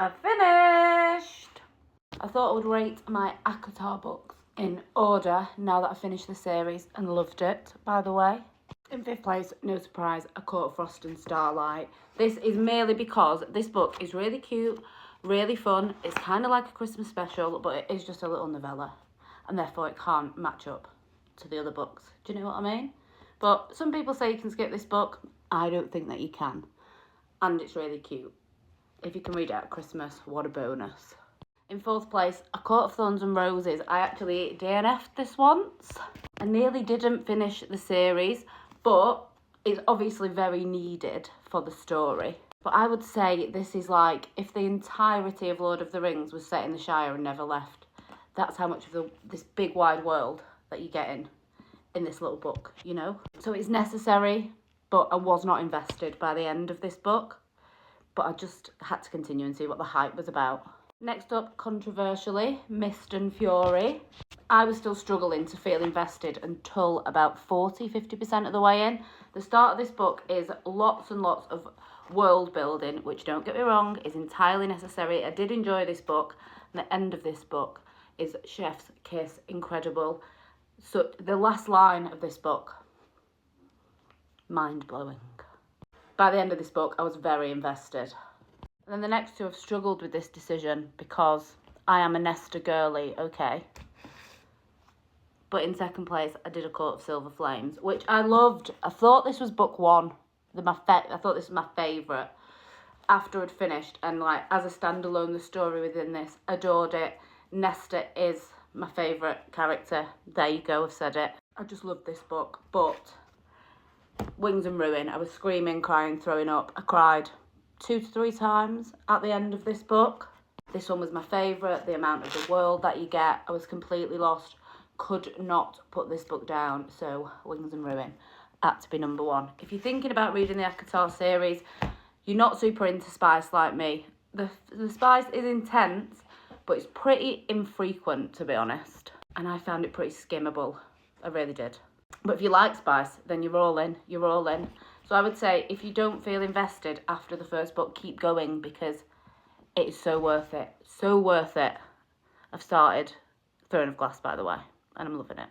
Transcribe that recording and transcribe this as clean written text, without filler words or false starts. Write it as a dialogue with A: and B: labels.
A: I've finished. I thought I would rate my ACOTAR books in order now that I finished the series and loved it, by the way. In fifth place, no surprise, A Court of Frost and Starlight. This is merely because this book is really cute, really fun. It's kind of like a Christmas special, but it is just a little novella, and therefore it can't match up to the other books. Do you know what I mean? But some people say you can skip this book. I don't think that you can. And it's really cute. If you can read it at Christmas, what a bonus. In fourth place, A Court of Thorns and Roses. I actually DNF'd this once. I nearly didn't finish the series, but it's obviously very needed for the story. But I would say this is like if the entirety of Lord of the Rings was set in the Shire and never left. That's how much of this big wide world that you get in this little book, you know? So it's necessary, but I was not invested by the end of this book. But I just had to continue and see what the hype was about. Next up, controversially, Mist and Fury. I was still struggling to feel invested until about 40-50% of the way in. The start of this book is lots and lots of world building, which, don't get me wrong, is entirely necessary. I did enjoy this book. And the end of this book is chef's kiss, incredible. So the last line of this book, mind-blowing. By the end of this book, I was very invested. And then the next two have struggled with this decision because I am a Nesta girly, okay? But in second place, I did A Court of Silver Flames, which I loved. I thought this was book one. I thought this was my favourite after I'd finished. And like as a standalone, the story within this, adored it. Nesta is my favourite character. There you go, I've said it. I just loved this book. But Wings and Ruin, I was screaming, crying, throwing up. I cried 2 to 3 times at the end of this book. This one was my favourite. The amount of the world that you get, I was completely lost. Could not put this book down. So Wings and Ruin had to be number one. If you're thinking about reading the ACOTAR series, you're not super into spice like me. The spice is intense, but it's pretty infrequent, to be honest. And I found it pretty skimmable. I really did. But if you like spice, then you're all in. You're all in. So I would say if you don't feel invested after the first book, keep going because it is so worth it. So worth it. I've started Throne of Glass, by the way, and I'm loving it.